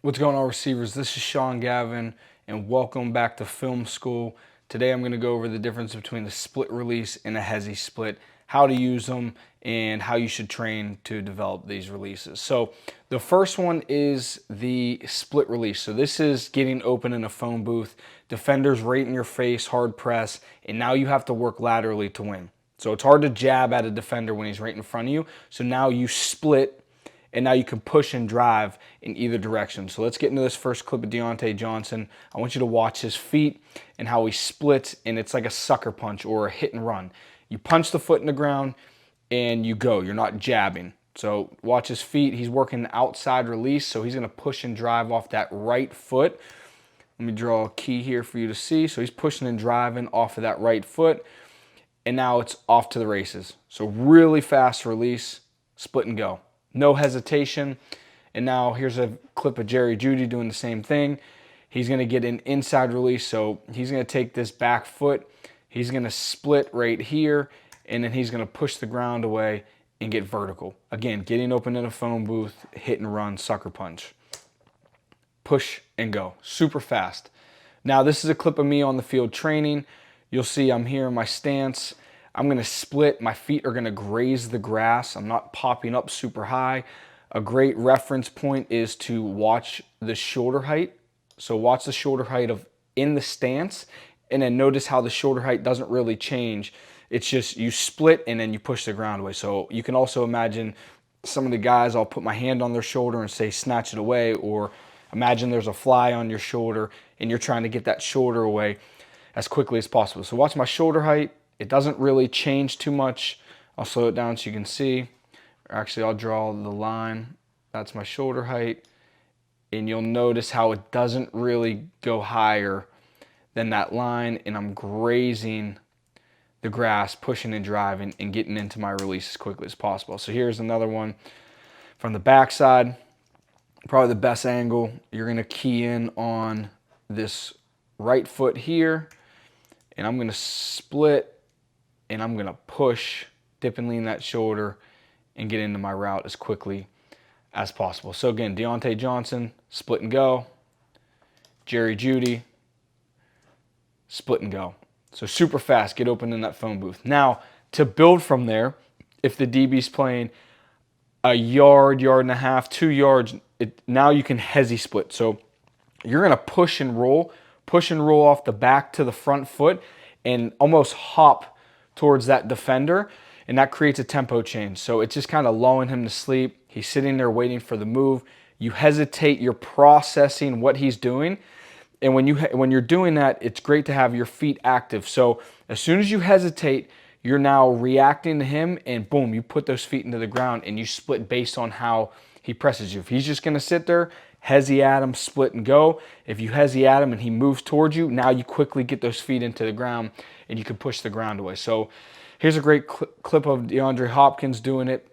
What's going on, receivers? This is Gavin, and welcome back to film school. Today I'm going to go over the difference between the split release and a Hezi-Split, how to use them, and how you should train to develop these releases. So the first one is the split release. So this is getting open in a phone booth, defenders right in your face, hard press, and now you have to work laterally to win. So it's hard to jab at a defender when he's right in front of you. So now you split, and now you can push and drive in either direction. So let's get into this first clip of Deontay Johnson. I want you to watch his feet and how he splits, and it's like a sucker punch or a hit and run. You punch the foot in the ground and you go. You're not jabbing. So watch his feet. He's working the outside release, so he's going to push and drive off that right foot. Let me draw a key here for you to see. So he's pushing and driving off of that right foot, and now it's off to the races. So really fast release, split and go. No hesitation. And now here's a clip of Jerry Jeudy doing the same thing. He's going to get an inside release, so he's going to take this back foot, he's going to split right here, and then he's going to push the ground away and get vertical. Again, getting open in a phone booth, hit and run, sucker punch. Push and go, super fast. Now this is a clip of me on the field training. You'll see I'm here in my stance. I'm gonna split, my feet are gonna graze the grass. I'm not popping up super high. A great reference point is to watch the shoulder height. So watch the shoulder height of in the stance, and then notice how the shoulder height doesn't really change. It's just you split and then you push the ground away. So you can also imagine some of the guys, I'll put my hand on their shoulder and say snatch it away, or imagine there's a fly on your shoulder and you're trying to get that shoulder away as quickly as possible. So watch my shoulder height. It doesn't really change too much. I'll slow it down so you can see. Actually, I'll draw the line. That's my shoulder height. And you'll notice how it doesn't really go higher than that line, and I'm grazing the grass, pushing and driving and getting into my release as quickly as possible. So here's another one from the backside. Probably the best angle. You're going to key in on this right foot here, and I'm going to split, and I'm going to push, dip and lean that shoulder, and get into my route as quickly as possible. So again, Deontay Johnson, split and go. Jerry Jeudy, split and go. So super fast, get open in that phone booth. Now, to build from there, if the DB's playing a yard, yard and a half, 2 yards, now you can Hezi-Split. So you're going to push and roll off the back to the front foot and almost hop towards that defender, and that creates a tempo change. So it's just kind of lulling him to sleep. He's sitting there waiting for the move. You hesitate, you're processing what he's doing. And when you're doing that, it's great to have your feet active. So as soon as you hesitate, you're now reacting to him, and boom, you put those feet into the ground and you split based on how he presses you. If he's just gonna sit there, Hezi at him, split and go. If you Hezi at him and he moves towards you, now you quickly get those feet into the ground and you can push the ground away. So here's a great clip of DeAndre Hopkins doing it.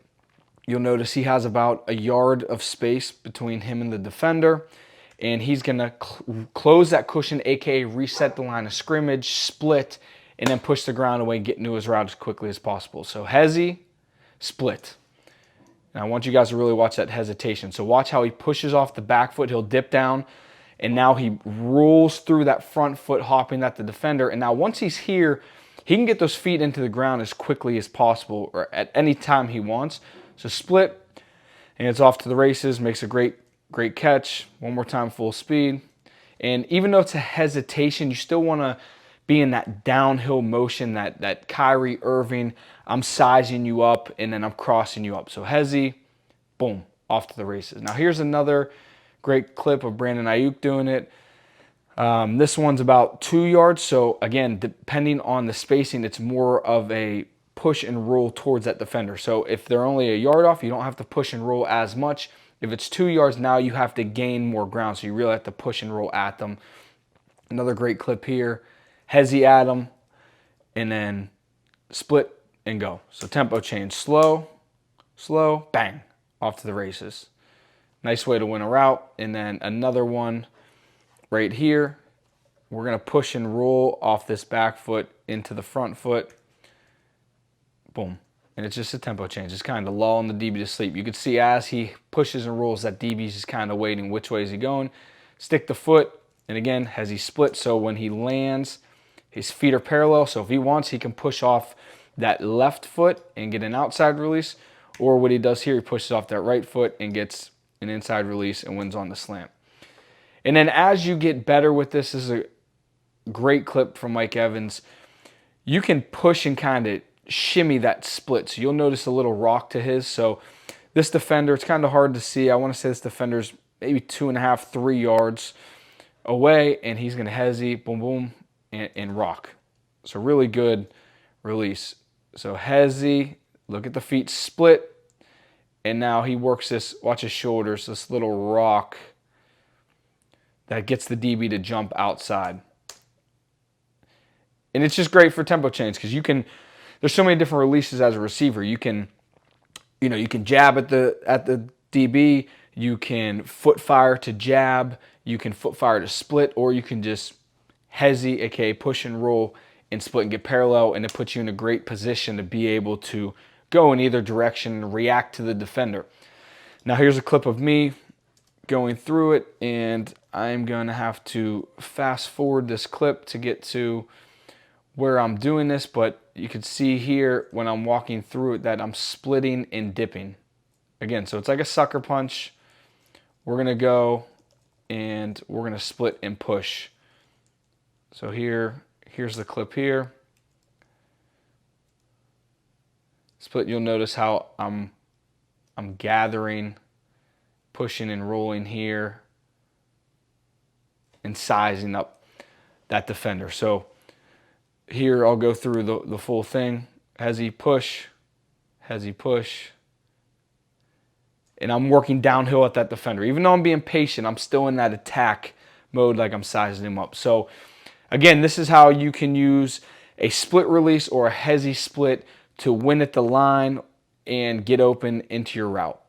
You'll notice he has about a yard of space between him and the defender, and he's gonna close that cushion, aka reset the line of scrimmage, split, and then push the ground away and get into his route as quickly as possible. So Hezi, split. And I want you guys to really watch that hesitation. So watch how he pushes off the back foot, he'll dip down, and now he rolls through that front foot, hopping at the defender. And now once he's here, he can get those feet into the ground as quickly as possible, or at any time he wants. So split, and it's off to the races, makes a great catch. One more time, full speed. And even though it's a hesitation, you still want to be in that downhill motion, that Kyrie Irving, I'm sizing you up and then I'm crossing you up. So Hezi, boom, off to the races. Now here's another great clip of Brandon Ayuk doing it. This one's about 2 yards. So again, depending on the spacing, it's more of a push and roll towards that defender. So if they're only a yard off, you don't have to push and roll as much. If it's 2 yards, now you have to gain more ground. So you really have to push and roll at them. Another great clip here. Hezi at them, and then split and go. So tempo change. Slow, slow, bang, off to the races. Nice way to win a route. And then another one right here. We're going to push and roll off this back foot into the front foot. Boom. and it's just a tempo change. It's kind of lulling the DB to sleep. You can see as he pushes and rolls, that DB's just kind of waiting. Which way is he going? Stick the foot, and again, Hesi-Split, so when he lands, his feet are parallel, so if he wants, he can push off that left foot and get an outside release, or what he does here, he pushes off that right foot and gets an inside release and wins on the slant. And then as you get better with this, this is a great clip from Mike Evans. You can push and kind of shimmy that split. So you'll notice a little rock to his. So this defender, it's kind of hard to see. I want to say this defender's maybe 2.5, 3 yards away, and he's going to Hezi, boom, boom, and rock. So really good release. So Hezi, look at the feet split, and now he works this, watch his shoulders, this little rock that gets the DB to jump outside. And it's just great for tempo change because you can, there's so many different releases as a receiver. You can, you can jab at the DB, you can foot fire to jab, you can foot fire to split, or you can just Hezi, aka push and roll and split and get parallel, and it puts you in a great position to be able to go in either direction and react to the defender. Now here's a clip of me going through it, and I'm going to have to fast forward this clip to get to where I'm doing this, but you can see here when I'm walking through it that I'm splitting and dipping. Again, so it's like a sucker punch. We're going to go and we're going to split and push. So here's the clip here. Split, you'll notice how I'm gathering, pushing and rolling here, and sizing up that defender. So here I'll go through the full thing. Hezi push, and I'm working downhill at that defender. Even though I'm being patient, I'm still in that attack mode, like I'm sizing him up. So again, this is how you can use a split release or a Hezi-Split to win at the line and get open into your route.